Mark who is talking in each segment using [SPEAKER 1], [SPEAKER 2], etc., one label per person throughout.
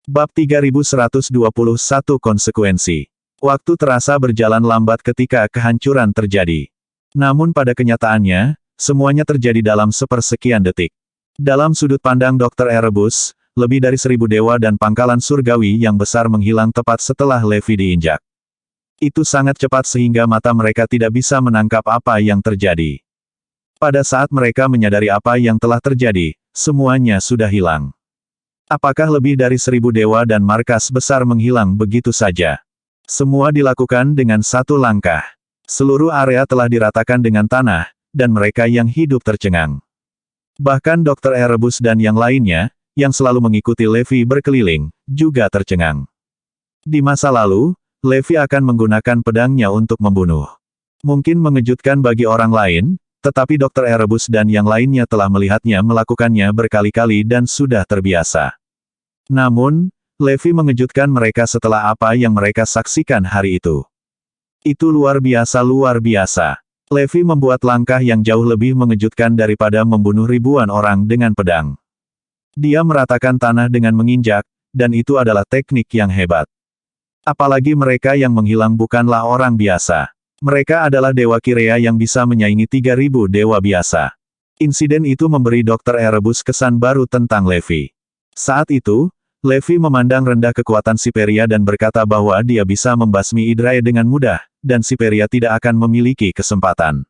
[SPEAKER 1] Bab 3121 Konsekuensi. Waktu terasa berjalan lambat ketika kehancuran terjadi. Namun pada kenyataannya, semuanya terjadi dalam sepersekian detik. Dalam sudut pandang Dr. Erebus, lebih dari 1000 dewa dan pangkalan surgawi yang besar menghilang tepat setelah Levi diinjak. Itu sangat cepat sehingga mata mereka tidak bisa menangkap apa yang terjadi. Pada saat mereka menyadari apa yang telah terjadi, semuanya sudah hilang. Apakah lebih dari 1000 dewa dan markas besar menghilang begitu saja? Semua dilakukan dengan satu langkah. Seluruh area telah diratakan dengan tanah, dan mereka yang hidup tercengang. Bahkan Dr. Erebus dan yang lainnya, yang selalu mengikuti Levi berkeliling, juga tercengang. Di masa lalu, Levi akan menggunakan pedangnya untuk membunuh. Mungkin mengejutkan bagi orang lain, tetapi Dr. Erebus dan yang lainnya telah melihatnya melakukannya berkali-kali dan sudah terbiasa. Namun, Levi mengejutkan mereka setelah apa yang mereka saksikan hari itu. Itu luar biasa luar biasa. Levi membuat langkah yang jauh lebih mengejutkan daripada membunuh ribuan orang dengan pedang. Dia meratakan tanah dengan menginjak, dan itu adalah teknik yang hebat. Apalagi mereka yang menghilang bukanlah orang biasa. Mereka adalah Dewa Kirea yang bisa menyaingi 3000 dewa biasa. Insiden itu memberi Dr. Erebus kesan baru tentang Levi. Saat itu, Levi memandang rendah kekuatan Siperia dan berkata bahwa dia bisa membasmi Hydrae dengan mudah, dan Siperia tidak akan memiliki kesempatan.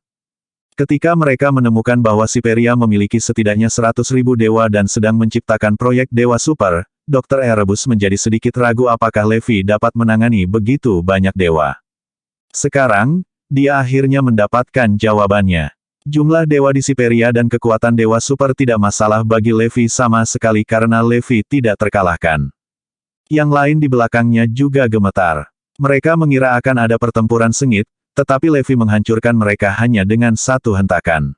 [SPEAKER 1] Ketika mereka menemukan bahwa Siperia memiliki setidaknya 100.000 dewa dan sedang menciptakan proyek Dewa Super, Dr. Erebus menjadi sedikit ragu apakah Levi dapat menangani begitu banyak dewa. Sekarang, dia akhirnya mendapatkan jawabannya. Jumlah dewa di Siperia dan kekuatan Dewa Super tidak masalah bagi Levi sama sekali karena Levi tidak terkalahkan. Yang lain di belakangnya juga gemetar. Mereka mengira akan ada pertempuran sengit, tetapi Levi menghancurkan mereka hanya dengan satu hentakan.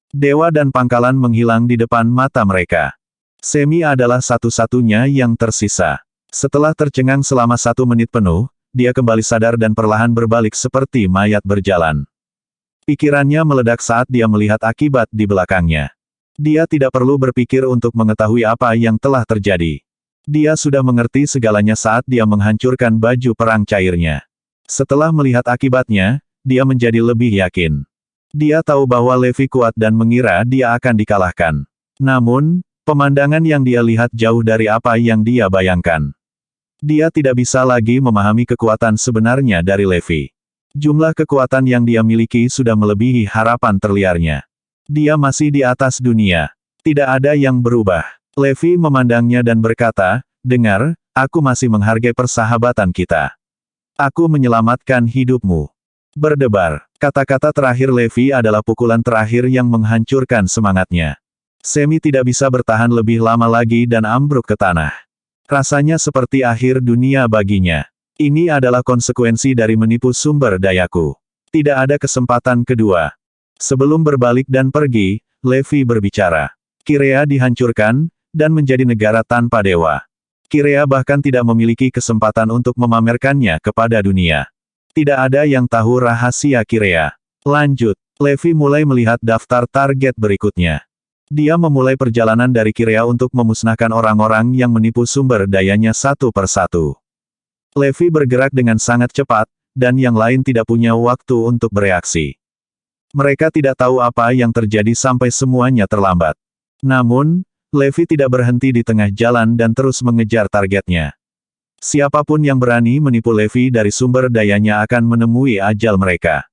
[SPEAKER 1] Dewa dan pangkalan menghilang di depan mata mereka. Semi adalah satu-satunya yang tersisa. Setelah tercengang selama 1 menit penuh, dia kembali sadar dan perlahan berbalik seperti mayat berjalan. Pikirannya meledak saat dia melihat akibat di belakangnya. Dia tidak perlu berpikir untuk mengetahui apa yang telah terjadi. Dia sudah mengerti segalanya saat dia menghancurkan baju perang cairnya. Setelah melihat akibatnya, dia menjadi lebih yakin. Dia tahu bahwa Levi kuat dan mengira dia akan dikalahkan. Namun, pemandangan yang dia lihat jauh dari apa yang dia bayangkan. Dia tidak bisa lagi memahami kekuatan sebenarnya dari Levi. Jumlah kekuatan yang dia miliki sudah melebihi harapan terliarnya. Dia masih di atas dunia. Tidak ada yang berubah. Levi memandangnya dan berkata, "Dengar, aku masih menghargai persahabatan kita. Aku menyelamatkan hidupmu." Berdebar. Kata-kata terakhir Levi adalah pukulan terakhir yang menghancurkan semangatnya. Semi tidak bisa bertahan lebih lama lagi dan ambruk ke tanah. Rasanya seperti akhir dunia baginya. Ini adalah konsekuensi dari menipu sumber dayaku. Tidak ada kesempatan kedua. Sebelum berbalik dan pergi, Levi berbicara. Kirea dihancurkan, dan menjadi negara tanpa dewa. Kirea bahkan tidak memiliki kesempatan untuk memamerkannya kepada dunia. Tidak ada yang tahu rahasia Kirea. Lanjut, Levi mulai melihat daftar target berikutnya. Dia memulai perjalanan dari Kirea untuk memusnahkan orang-orang yang menipu sumber dayanya satu persatu. Levi bergerak dengan sangat cepat, dan yang lain tidak punya waktu untuk bereaksi. Mereka tidak tahu apa yang terjadi sampai semuanya terlambat. Namun, Levi tidak berhenti di tengah jalan dan terus mengejar targetnya. Siapapun yang berani menipu Levi dari sumber dayanya akan menemui ajal mereka.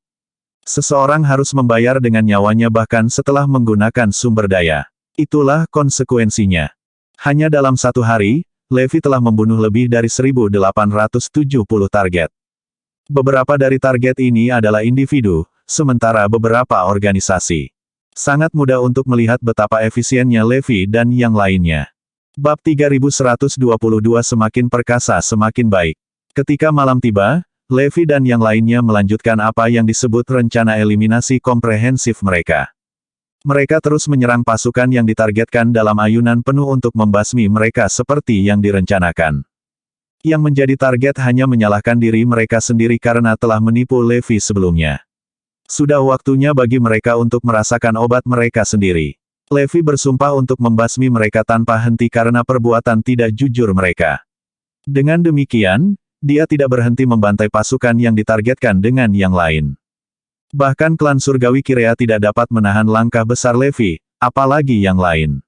[SPEAKER 1] Seseorang harus membayar dengan nyawanya bahkan setelah menggunakan sumber daya. Itulah konsekuensinya. Hanya dalam 1 hari, Levi telah membunuh lebih dari 1870 target. Beberapa dari target ini adalah individu, sementara beberapa organisasi. Sangat mudah untuk melihat betapa efisiennya Levi dan yang lainnya. Bab 3122 semakin perkasa semakin baik. Ketika malam tiba, Levi dan yang lainnya melanjutkan apa yang disebut rencana eliminasi komprehensif mereka. Mereka terus menyerang pasukan yang ditargetkan dalam ayunan penuh untuk membasmi mereka seperti yang direncanakan. Yang menjadi target hanya menyalahkan diri mereka sendiri karena telah menipu Levi sebelumnya. Sudah waktunya bagi mereka untuk merasakan obat mereka sendiri. Levi bersumpah untuk membasmi mereka tanpa henti karena perbuatan tidak jujur mereka. Dengan demikian, dia tidak berhenti membantai pasukan yang ditargetkan dengan yang lain. Bahkan klan surgawi Kirea tidak dapat menahan langkah besar Levi, apalagi yang lain.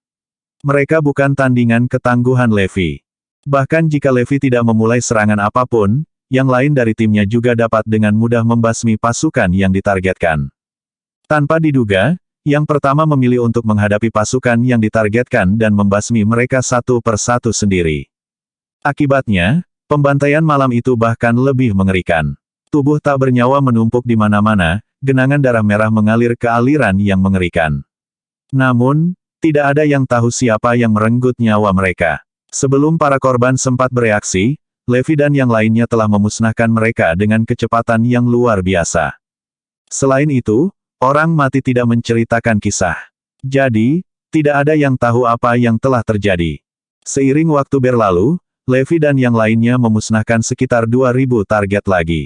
[SPEAKER 1] Mereka bukan tandingan ketangguhan Levi. Bahkan jika Levi tidak memulai serangan apapun, yang lain dari timnya juga dapat dengan mudah membasmi pasukan yang ditargetkan. Tanpa diduga, yang pertama memilih untuk menghadapi pasukan yang ditargetkan dan membasmi mereka satu persatu sendiri. Akibatnya, pembantaian malam itu bahkan lebih mengerikan. Tubuh tak bernyawa menumpuk di mana-mana, genangan darah merah mengalir ke aliran yang mengerikan. Namun, tidak ada yang tahu siapa yang merenggut nyawa mereka. Sebelum para korban sempat bereaksi, Levi dan yang lainnya telah memusnahkan mereka dengan kecepatan yang luar biasa. Selain itu, orang mati tidak menceritakan kisah. Jadi, tidak ada yang tahu apa yang telah terjadi. Seiring waktu berlalu, Levi dan yang lainnya memusnahkan sekitar 2.000 target lagi.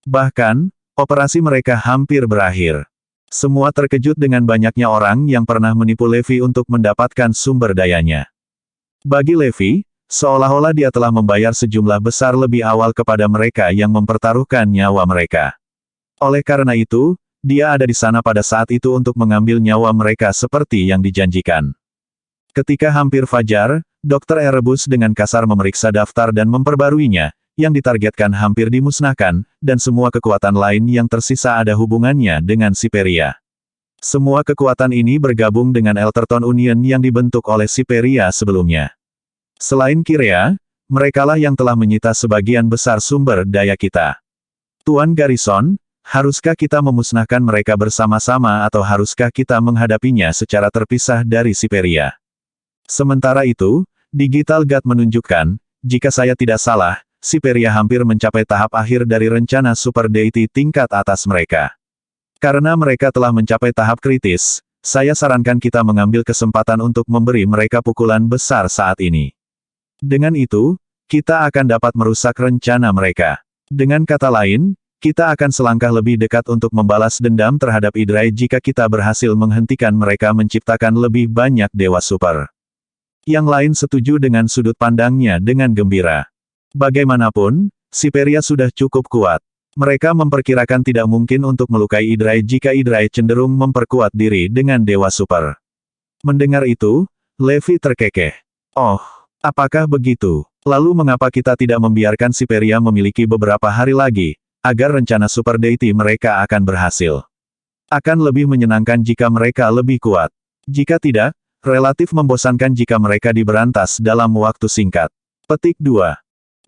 [SPEAKER 1] Bahkan, operasi mereka hampir berakhir. Semua terkejut dengan banyaknya orang yang pernah menipu Levi untuk mendapatkan sumber dayanya. Bagi Levi, seolah-olah dia telah membayar sejumlah besar lebih awal kepada mereka yang mempertaruhkan nyawa mereka. Oleh karena itu, dia ada di sana pada saat itu untuk mengambil nyawa mereka seperti yang dijanjikan. Ketika hampir fajar, Dr. Erebus dengan kasar memeriksa daftar dan memperbaruinya, yang ditargetkan hampir dimusnahkan, dan semua kekuatan lain yang tersisa ada hubungannya dengan Siperia. Semua kekuatan ini bergabung dengan Elterton Union yang dibentuk oleh Siperia sebelumnya. Selain Kirea, merekalah yang telah menyita sebagian besar sumber daya kita. Tuan Garrison, haruskah kita memusnahkan mereka bersama-sama atau haruskah kita menghadapinya secara terpisah dari Siperia? Sementara itu, Digital God menunjukkan, jika saya tidak salah, Siperia hampir mencapai tahap akhir dari rencana Super Deity tingkat atas mereka. Karena mereka telah mencapai tahap kritis, saya sarankan kita mengambil kesempatan untuk memberi mereka pukulan besar saat ini. Dengan itu, kita akan dapat merusak rencana mereka. Dengan kata lain, kita akan selangkah lebih dekat untuk membalas dendam terhadap Idrai jika kita berhasil menghentikan mereka menciptakan lebih banyak dewa super. Yang lain setuju dengan sudut pandangnya dengan gembira. Bagaimanapun, Siperia sudah cukup kuat. Mereka memperkirakan tidak mungkin untuk melukai Idrai jika Idrai cenderung memperkuat diri dengan dewa super. Mendengar itu, Levi terkekeh. Oh, apakah begitu? Lalu mengapa kita tidak membiarkan Siperia memiliki beberapa hari lagi, agar rencana Super Deity mereka akan berhasil? Akan lebih menyenangkan jika mereka lebih kuat. Jika tidak, relatif membosankan jika mereka diberantas dalam waktu singkat. Petik 2.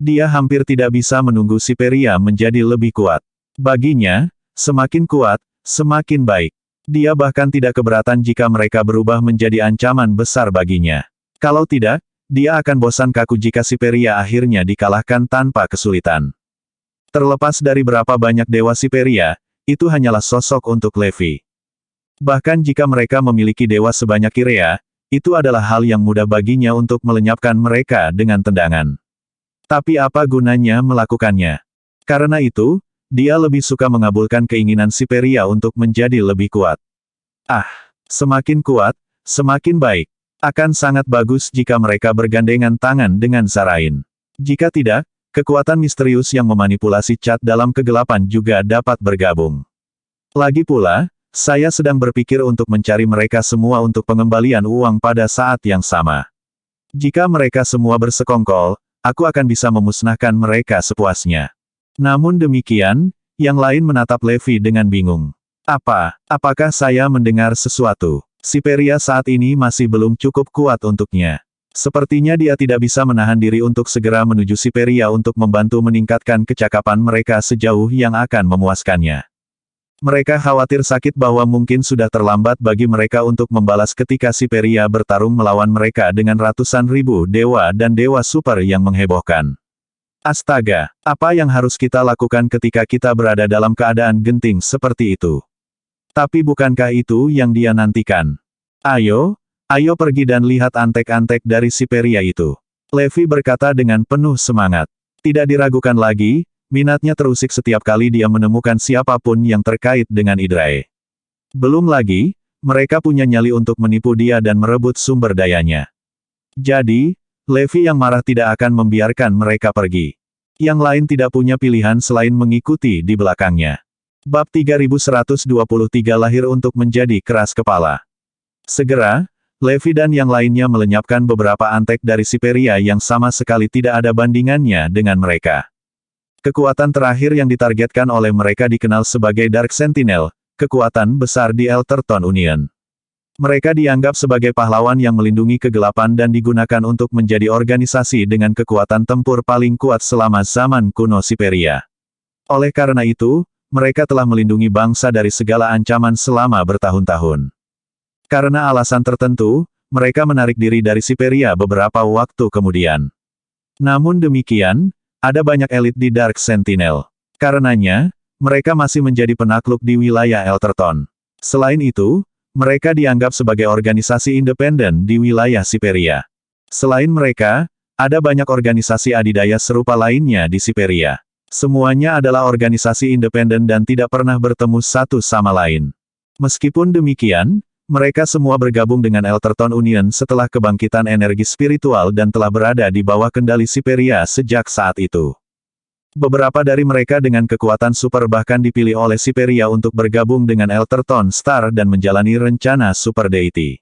[SPEAKER 1] Dia hampir tidak bisa menunggu Siperia menjadi lebih kuat. Baginya, semakin kuat, semakin baik. Dia bahkan tidak keberatan jika mereka berubah menjadi ancaman besar baginya. Kalau tidak, dia akan bosan kaku jika Siperia akhirnya dikalahkan tanpa kesulitan. Terlepas dari berapa banyak dewa Siperia, itu hanyalah sosok untuk Levi. Bahkan jika mereka memiliki dewa sebanyak Kirea, itu adalah hal yang mudah baginya untuk melenyapkan mereka dengan tendangan. Tapi apa gunanya melakukannya? Karena itu, dia lebih suka mengabulkan keinginan Siperia untuk menjadi lebih kuat. Semakin kuat, semakin baik. Akan sangat bagus jika mereka bergandengan tangan dengan Zarain. Jika tidak, kekuatan misterius yang memanipulasi cat dalam kegelapan juga dapat bergabung. Lagi pula, saya sedang berpikir untuk mencari mereka semua untuk pengembalian uang pada saat yang sama. Jika mereka semua bersekongkol, aku akan bisa memusnahkan mereka sepuasnya. Namun demikian, yang lain menatap Levi dengan bingung. Apakah saya mendengar sesuatu? Siperia saat ini masih belum cukup kuat untuknya. Sepertinya dia tidak bisa menahan diri untuk segera menuju Siperia untuk membantu meningkatkan kecakapan mereka sejauh yang akan memuaskannya. Mereka khawatir sakit bahwa mungkin sudah terlambat bagi mereka untuk membalas ketika Siperia bertarung melawan mereka dengan ratusan ribu dewa dan dewa super yang menghebohkan. Astaga, apa yang harus kita lakukan ketika kita berada dalam keadaan genting seperti itu? Tapi bukankah itu yang dia nantikan? Ayo pergi dan lihat antek-antek dari Siperia itu. Levi berkata dengan penuh semangat. Tidak diragukan lagi, minatnya terusik setiap kali dia menemukan siapapun yang terkait dengan Idrai. Belum lagi, mereka punya nyali untuk menipu dia dan merebut sumber dayanya. Jadi, Levi yang marah tidak akan membiarkan mereka pergi. Yang lain tidak punya pilihan selain mengikuti di belakangnya. Bab 3123 lahir untuk menjadi keras kepala. Segera, Levi dan yang lainnya melenyapkan beberapa antek dari Siperia yang sama sekali tidak ada bandingannya dengan mereka. Kekuatan terakhir yang ditargetkan oleh mereka dikenal sebagai Dark Sentinel, kekuatan besar di Elterton Union. Mereka dianggap sebagai pahlawan yang melindungi kegelapan dan digunakan untuk menjadi organisasi dengan kekuatan tempur paling kuat selama zaman kuno Siperia. Oleh karena itu, mereka telah melindungi bangsa dari segala ancaman selama bertahun-tahun. Karena alasan tertentu, mereka menarik diri dari Siperia beberapa waktu kemudian. Namun demikian, ada banyak elit di Dark Sentinel. Karenanya, mereka masih menjadi penakluk di wilayah Elterton. Selain itu, mereka dianggap sebagai organisasi independen di wilayah Siperia. Selain mereka, ada banyak organisasi adidaya serupa lainnya di Siperia. Semuanya adalah organisasi independen dan tidak pernah bertemu satu sama lain. Meskipun demikian, mereka semua bergabung dengan Elterton Union setelah kebangkitan energi spiritual dan telah berada di bawah kendali Siperia sejak saat itu. Beberapa dari mereka dengan kekuatan super bahkan dipilih oleh Siperia untuk bergabung dengan Elterton Star dan menjalani rencana Super Deity.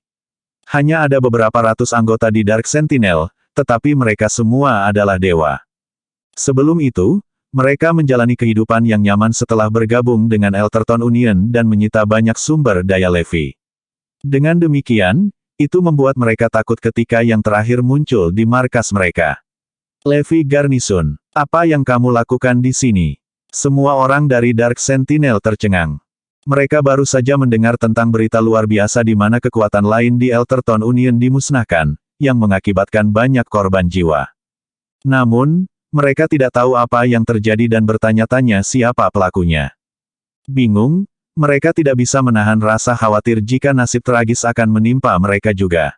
[SPEAKER 1] Hanya ada beberapa ratus anggota di Dark Sentinel, tetapi mereka semua adalah dewa. Sebelum itu, mereka menjalani kehidupan yang nyaman setelah bergabung dengan Elterton Union dan menyita banyak sumber daya Levi. Dengan demikian, itu membuat mereka takut ketika yang terakhir muncul di markas mereka. Levi Garnison, apa yang kamu lakukan di sini? Semua orang dari Dark Sentinel tercengang. Mereka baru saja mendengar tentang berita luar biasa di mana kekuatan lain di Elterton Union dimusnahkan, yang mengakibatkan banyak korban jiwa. Namun, mereka tidak tahu apa yang terjadi dan bertanya-tanya siapa pelakunya. Bingung, mereka tidak bisa menahan rasa khawatir jika nasib tragis akan menimpa mereka juga.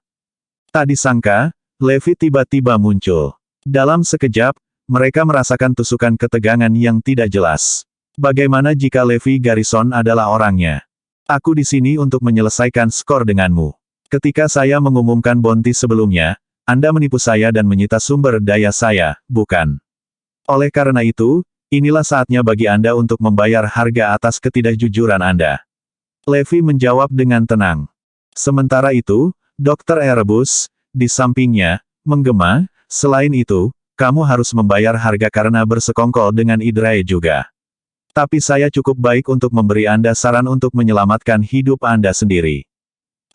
[SPEAKER 1] Tak disangka, Levi tiba-tiba muncul. Dalam sekejap, mereka merasakan tusukan ketegangan yang tidak jelas. Bagaimana jika Levi Garrison adalah orangnya? Aku di sini untuk menyelesaikan skor denganmu. Ketika saya mengumumkan bounty sebelumnya, Anda menipu saya dan menyita sumber daya saya, bukan? Oleh karena itu, inilah saatnya bagi Anda untuk membayar harga atas ketidakjujuran Anda. Levi menjawab dengan tenang. Sementara itu, Dr. Erebus, di sampingnya, menggema, selain itu, kamu harus membayar harga karena bersekongkol dengan Idrae juga. Tapi saya cukup baik untuk memberi Anda saran untuk menyelamatkan hidup Anda sendiri.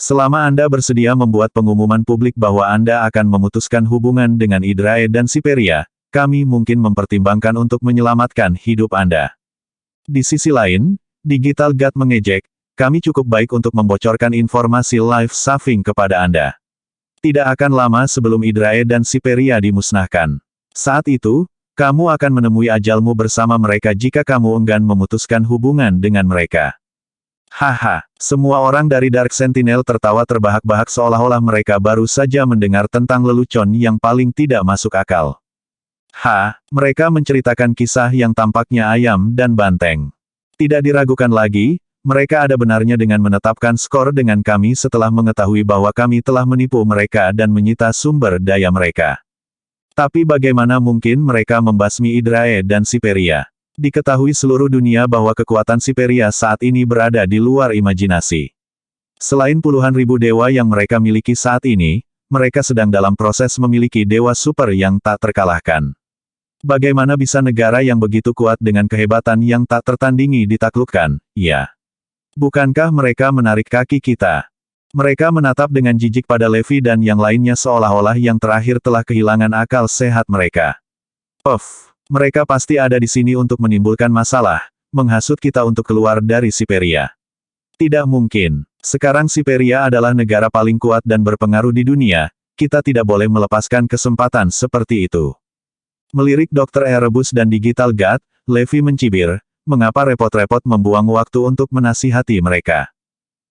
[SPEAKER 1] Selama Anda bersedia membuat pengumuman publik bahwa Anda akan memutuskan hubungan dengan Idrae dan Siperia, kami mungkin mempertimbangkan untuk menyelamatkan hidup Anda. Di sisi lain, Digital God mengejek, kami cukup baik untuk membocorkan informasi life-saving kepada Anda. Tidak akan lama sebelum Idrae dan Siperia dimusnahkan. Saat itu, kamu akan menemui ajalmu bersama mereka jika kamu enggan memutuskan hubungan dengan mereka. Haha, semua orang dari Dark Sentinel tertawa terbahak-bahak seolah-olah mereka baru saja mendengar tentang lelucon yang paling tidak masuk akal. Mereka menceritakan kisah yang tampaknya ayam dan banteng. Tidak diragukan lagi, mereka ada benarnya dengan menetapkan skor dengan kami setelah mengetahui bahwa kami telah menipu mereka dan menyita sumber daya mereka. Tapi bagaimana mungkin mereka membasmi Idrae dan Siperia? Diketahui seluruh dunia bahwa kekuatan Siperia saat ini berada di luar imajinasi. Selain puluhan ribu dewa yang mereka miliki saat ini, mereka sedang dalam proses memiliki dewa super yang tak terkalahkan. Bagaimana bisa negara yang begitu kuat dengan kehebatan yang tak tertandingi ditaklukkan, ya? Bukankah mereka menarik kaki kita? Mereka menatap dengan jijik pada Levi dan yang lainnya seolah-olah yang terakhir telah kehilangan akal sehat mereka. Mereka pasti ada di sini untuk menimbulkan masalah, menghasut kita untuk keluar dari Siperia. Tidak mungkin. Sekarang Siperia adalah negara paling kuat dan berpengaruh di dunia, kita tidak boleh melepaskan kesempatan seperti itu. Melirik Dr. Erebus dan Digital God, Levi mencibir, mengapa repot-repot membuang waktu untuk menasihati mereka?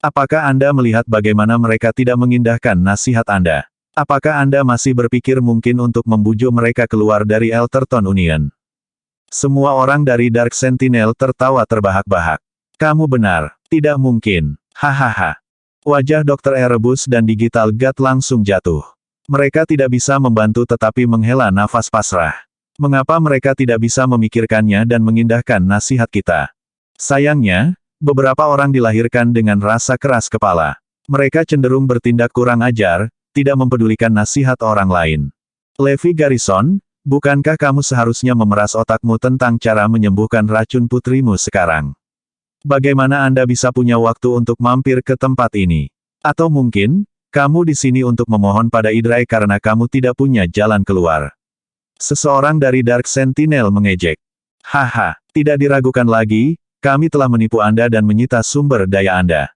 [SPEAKER 1] Apakah Anda melihat bagaimana mereka tidak mengindahkan nasihat Anda? Apakah Anda masih berpikir mungkin untuk membujuk mereka keluar dari Elterton Union? Semua orang dari Dark Sentinel tertawa terbahak-bahak. Kamu benar, tidak mungkin. Hahaha. Wajah Dr. Erebus dan Digital God langsung jatuh. Mereka tidak bisa membantu tetapi menghela nafas pasrah. Mengapa mereka tidak bisa memikirkannya dan mengindahkan nasihat kita? Sayangnya, beberapa orang dilahirkan dengan rasa keras kepala. Mereka cenderung bertindak kurang ajar, tidak mempedulikan nasihat orang lain. Levi Garrison, bukankah kamu seharusnya memeras otakmu tentang cara menyembuhkan racun putrimu sekarang? Bagaimana Anda bisa punya waktu untuk mampir ke tempat ini? Atau mungkin, kamu di sini untuk memohon pada Idrai karena kamu tidak punya jalan keluar. Seseorang dari Dark Sentinel mengejek. Haha, tidak diragukan lagi, kami telah menipu Anda dan menyita sumber daya Anda.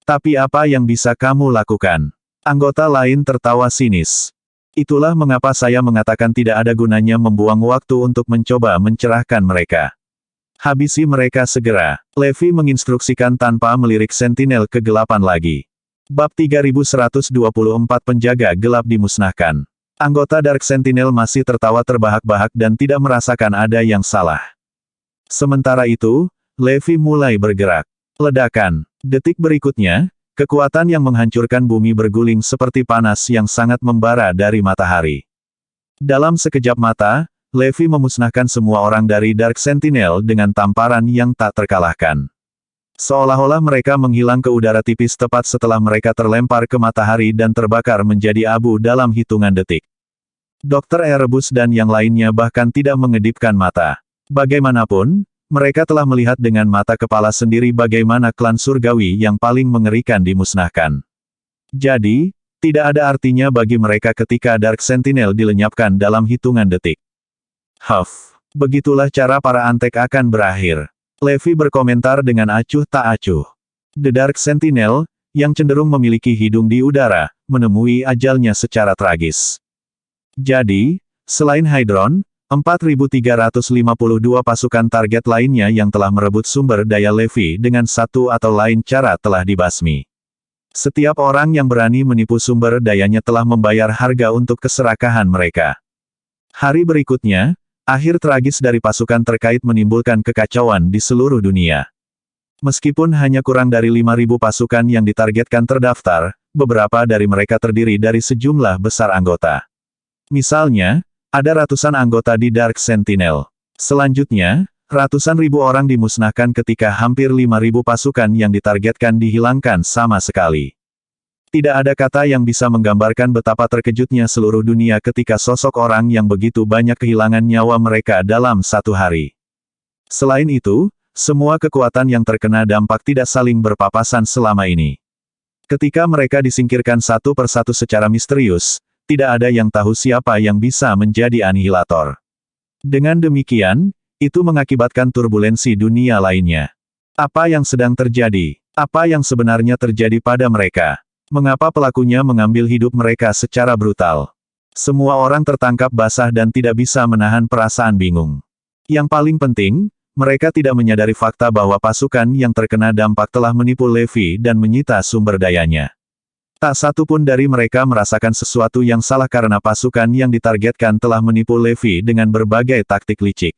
[SPEAKER 1] Tapi apa yang bisa kamu lakukan? Anggota lain tertawa sinis. Itulah mengapa saya mengatakan tidak ada gunanya membuang waktu untuk mencoba mencerahkan mereka. Habisi mereka segera. Levi menginstruksikan tanpa melirik Sentinel kegelapan lagi. Bab 3124 Penjaga Gelap dimusnahkan. Anggota Dark Sentinel masih tertawa terbahak-bahak dan tidak merasakan ada yang salah. Sementara itu, Levi mulai bergerak. Ledakan. Detik berikutnya, kekuatan yang menghancurkan bumi berguling seperti panas yang sangat membara dari matahari. Dalam sekejap mata, Levi memusnahkan semua orang dari Dark Sentinel dengan tamparan yang tak terkalahkan. Seolah-olah mereka menghilang ke udara tipis tepat setelah mereka terlempar ke matahari dan terbakar menjadi abu dalam hitungan detik. Dr. Erebus dan yang lainnya bahkan tidak mengedipkan mata. Bagaimanapun, mereka telah melihat dengan mata kepala sendiri bagaimana klan surgawi yang paling mengerikan dimusnahkan. Jadi, tidak ada artinya bagi mereka ketika Dark Sentinel dilenyapkan dalam hitungan detik. Huff, begitulah cara para antek akan berakhir. Levi berkomentar dengan acuh tak acuh. The Dark Sentinel, yang cenderung memiliki hidung di udara, menemui ajalnya secara tragis. Jadi, selain Hydron, 4.352 pasukan target lainnya yang telah merebut sumber daya Levi dengan satu atau lain cara telah dibasmi. Setiap orang yang berani menipu sumber dayanya telah membayar harga untuk keserakahan mereka. Hari berikutnya, akhir tragis dari pasukan terkait menimbulkan kekacauan di seluruh dunia. Meskipun hanya kurang dari 5.000 pasukan yang ditargetkan terdaftar, beberapa dari mereka terdiri dari sejumlah besar anggota. Misalnya, ada ratusan anggota di Dark Sentinel. Selanjutnya, ratusan ribu orang dimusnahkan ketika hampir 5.000 pasukan yang ditargetkan dihilangkan sama sekali. Tidak ada kata yang bisa menggambarkan betapa terkejutnya seluruh dunia ketika sosok orang yang begitu banyak kehilangan nyawa mereka dalam satu hari. Selain itu, semua kekuatan yang terkena dampak tidak saling berpapasan selama ini. Ketika mereka disingkirkan satu persatu secara misterius, tidak ada yang tahu siapa yang bisa menjadi anihilator. Dengan demikian, itu mengakibatkan turbulensi dunia lainnya. Apa yang sedang terjadi? Apa yang sebenarnya terjadi pada mereka? Mengapa pelakunya mengambil hidup mereka secara brutal? Semua orang tertangkap basah dan tidak bisa menahan perasaan bingung. Yang paling penting, mereka tidak menyadari fakta bahwa pasukan yang terkena dampak telah menipu Levi dan menyita sumber dayanya. Tak satu pun dari mereka merasakan sesuatu yang salah karena pasukan yang ditargetkan telah menipu Levi dengan berbagai taktik licik.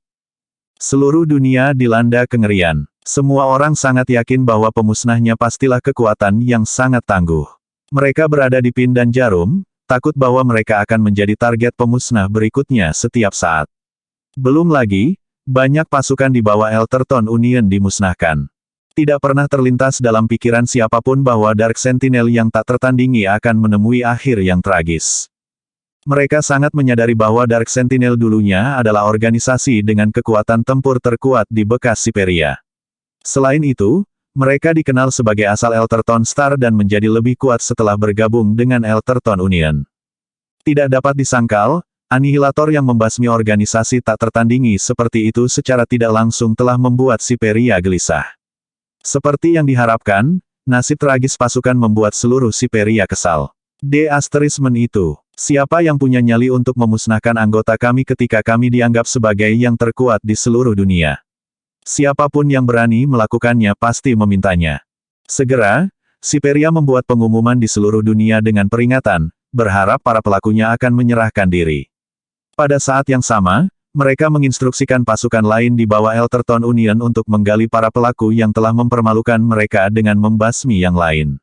[SPEAKER 1] Seluruh dunia dilanda kengerian. Semua orang sangat yakin bahwa pemusnahnya pastilah kekuatan yang sangat tangguh. Mereka berada di pin dan jarum, takut bahwa mereka akan menjadi target pemusnah berikutnya setiap saat. Belum lagi, banyak pasukan di bawah Elterton Union dimusnahkan. Tidak pernah terlintas dalam pikiran siapapun bahwa Dark Sentinel yang tak tertandingi akan menemui akhir yang tragis. Mereka sangat menyadari bahwa Dark Sentinel dulunya adalah organisasi dengan kekuatan tempur terkuat di bekas Siperia. Selain itu, mereka dikenal sebagai asal Elterton Star dan menjadi lebih kuat setelah bergabung dengan Elterton Union. Tidak dapat disangkal, anihilator yang membasmi organisasi tak tertandingi seperti itu secara tidak langsung telah membuat Siperia gelisah. Seperti yang diharapkan, nasib tragis pasukan membuat seluruh Siperia kesal. De-asterismen itu, siapa yang punya nyali untuk memusnahkan anggota kami ketika kami dianggap sebagai yang terkuat di seluruh dunia? Siapapun yang berani melakukannya pasti memintanya. Segera, Siperia membuat pengumuman di seluruh dunia dengan peringatan, berharap para pelakunya akan menyerahkan diri. Pada saat yang sama, mereka menginstruksikan pasukan lain di bawah Elterton Union untuk menggali para pelaku yang telah mempermalukan mereka dengan membasmi yang lain.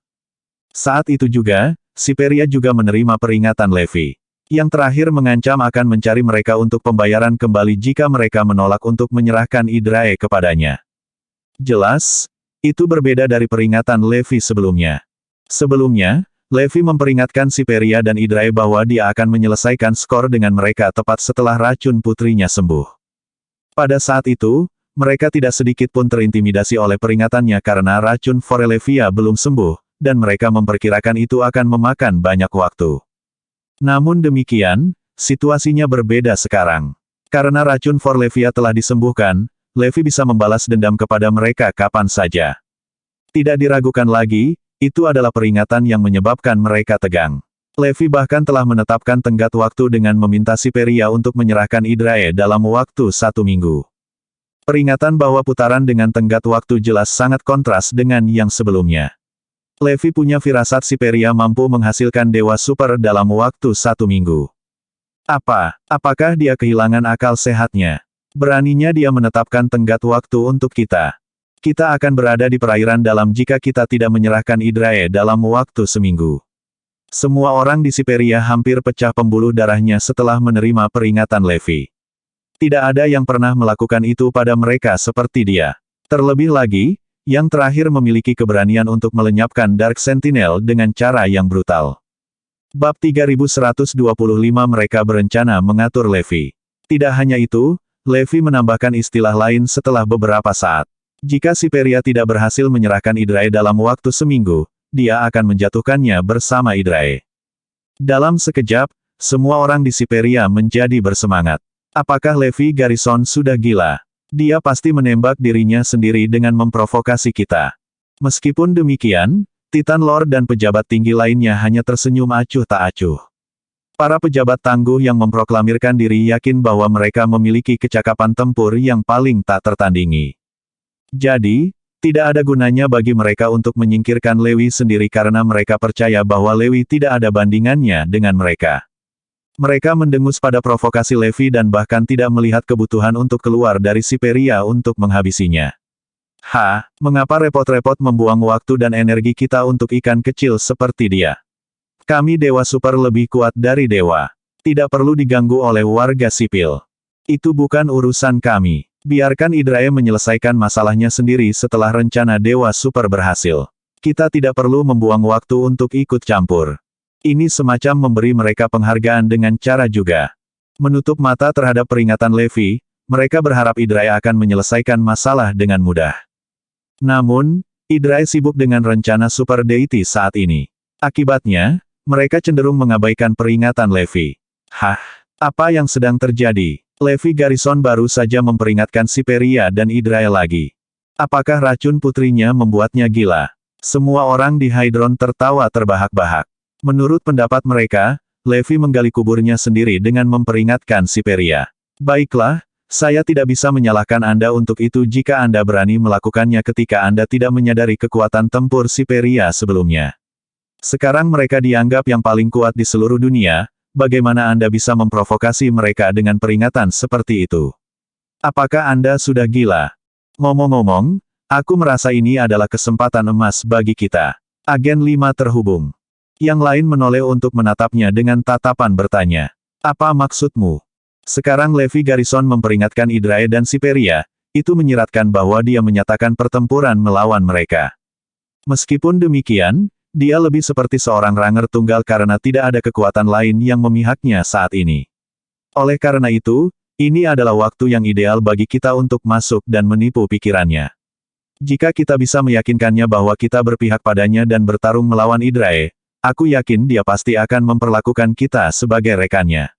[SPEAKER 1] Saat itu juga, Siberia juga menerima peringatan Levi. Yang terakhir mengancam akan mencari mereka untuk pembayaran kembali jika mereka menolak untuk menyerahkan Hydrae kepadanya. Jelas, itu berbeda dari peringatan Levi sebelumnya. Sebelumnya, Levi memperingatkan Siberia dan Hydrae bahwa dia akan menyelesaikan skor dengan mereka tepat setelah racun putrinya sembuh. Pada saat itu, mereka tidak sedikit pun terintimidasi oleh peringatannya karena racun Forelevia belum sembuh, dan mereka memperkirakan itu akan memakan banyak waktu. Namun demikian, situasinya berbeda sekarang. Karena racun Forelevia telah disembuhkan, Levi bisa membalas dendam kepada mereka kapan saja. Tidak diragukan lagi, itu adalah peringatan yang menyebabkan mereka tegang. Levi bahkan telah menetapkan tenggat waktu dengan meminta Siberia untuk menyerahkan Hydrae dalam waktu 1 minggu. Peringatan bahwa putaran dengan tenggat waktu jelas sangat kontras dengan yang sebelumnya. Levi punya firasat Siberia mampu menghasilkan Dewa Super dalam waktu 1 minggu. Apakah dia kehilangan akal sehatnya? Beraninya dia menetapkan tenggat waktu untuk kita. Kita akan berada di perairan dalam jika kita tidak menyerahkan Hydrae dalam waktu seminggu. Semua orang di Siberia hampir pecah pembuluh darahnya setelah menerima peringatan Levi. Tidak ada yang pernah melakukan itu pada mereka seperti dia. Terlebih lagi, yang terakhir memiliki keberanian untuk melenyapkan Dark Sentinel dengan cara yang brutal. Bab 3125 mereka berencana mengatur Levi. Tidak hanya itu, Levi menambahkan istilah lain setelah beberapa saat. Jika Siberia tidak berhasil menyerahkan Hydrae dalam waktu seminggu, dia akan menjatuhkannya bersama Hydrae. Dalam sekejap, semua orang di Siberia menjadi bersemangat. Apakah Levi Garrison sudah gila? Dia pasti menembak dirinya sendiri dengan memprovokasi kita. Meskipun demikian, Titan Lord dan pejabat tinggi lainnya hanya tersenyum acuh tak acuh. Para pejabat tangguh yang memproklamirkan diri yakin bahwa mereka memiliki kecakapan tempur yang paling tak tertandingi. Jadi, tidak ada gunanya bagi mereka untuk menyingkirkan Levi sendiri karena mereka percaya bahwa Levi tidak ada bandingannya dengan mereka. Mereka mendengus pada provokasi Levi dan bahkan tidak melihat kebutuhan untuk keluar dari Siberia untuk menghabisinya. Mengapa repot-repot membuang waktu dan energi kita untuk ikan kecil seperti dia? Kami Dewa Super lebih kuat dari dewa. Tidak perlu diganggu oleh warga sipil. Itu bukan urusan kami. Biarkan Hydrae menyelesaikan masalahnya sendiri setelah rencana Dewa Super berhasil. Kita tidak perlu membuang waktu untuk ikut campur. Ini semacam memberi mereka penghargaan dengan cara juga. Menutup mata terhadap peringatan Levi, mereka berharap Hydrae akan menyelesaikan masalah dengan mudah. Namun, Hydrae sibuk dengan rencana Super Deity saat ini. Akibatnya, mereka cenderung mengabaikan peringatan Levi. Apa yang sedang terjadi? Levi Garrison baru saja memperingatkan Siberia dan Hydrae lagi. Apakah racun putrinya membuatnya gila? Semua orang di Hydron tertawa terbahak-bahak. Menurut pendapat mereka, Levi menggali kuburnya sendiri dengan memperingatkan Siberia. Baiklah, saya tidak bisa menyalahkan Anda untuk itu jika Anda berani melakukannya ketika Anda tidak menyadari kekuatan tempur Siberia sebelumnya. Sekarang mereka dianggap yang paling kuat di seluruh dunia, bagaimana Anda bisa memprovokasi mereka dengan peringatan seperti itu? Apakah Anda sudah gila? Ngomong-ngomong, aku merasa ini adalah kesempatan emas bagi kita. Agen 5 terhubung. Yang lain menoleh untuk menatapnya dengan tatapan bertanya. Apa maksudmu? Sekarang Levi Garrison memperingatkan Hydrae dan Siberia, itu menyiratkan bahwa dia menyatakan pertempuran melawan mereka. Meskipun demikian, dia lebih seperti seorang ranger tunggal karena tidak ada kekuatan lain yang memihaknya saat ini. Oleh karena itu, ini adalah waktu yang ideal bagi kita untuk masuk dan menipu pikirannya. Jika kita bisa meyakinkannya bahwa kita berpihak padanya dan bertarung melawan Hydrae, aku yakin dia pasti akan memperlakukan kita sebagai rekannya.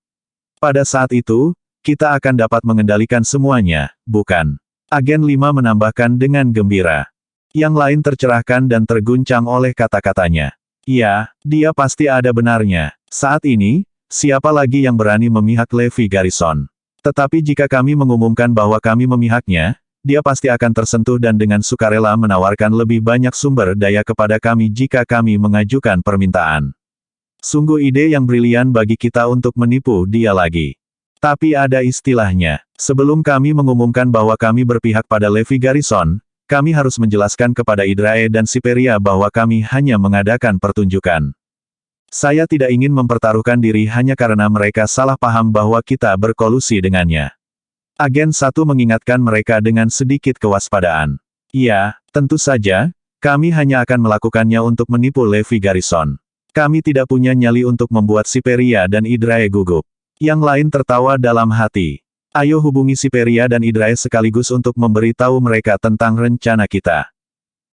[SPEAKER 1] Pada saat itu, kita akan dapat mengendalikan semuanya, bukan? Agen 5 menambahkan dengan gembira. Yang lain tercerahkan dan terguncang oleh kata-katanya. Ya, dia pasti ada benarnya. Saat ini, siapa lagi yang berani memihak Levi Garrison? Tetapi jika kami mengumumkan bahwa kami memihaknya, dia pasti akan tersentuh dan dengan sukarela menawarkan lebih banyak sumber daya kepada kami jika kami mengajukan permintaan. Sungguh ide yang brilian bagi kita untuk menipu dia lagi. Tapi ada istilahnya. Sebelum kami mengumumkan bahwa kami berpihak pada Levi Garrison, kami harus menjelaskan kepada Hydrae dan Siberia bahwa kami hanya mengadakan pertunjukan. Saya tidak ingin mempertaruhkan diri hanya karena mereka salah paham bahwa kita berkolusi dengannya. Agen 1 mengingatkan mereka dengan sedikit kewaspadaan. Ya, tentu saja, kami hanya akan melakukannya untuk menipu Levi Garrison. Kami tidak punya nyali untuk membuat Siperia dan Hydrae gugup. Yang lain tertawa dalam hati. Ayo hubungi Siperia dan Hydrae sekaligus untuk memberitahu mereka tentang rencana kita.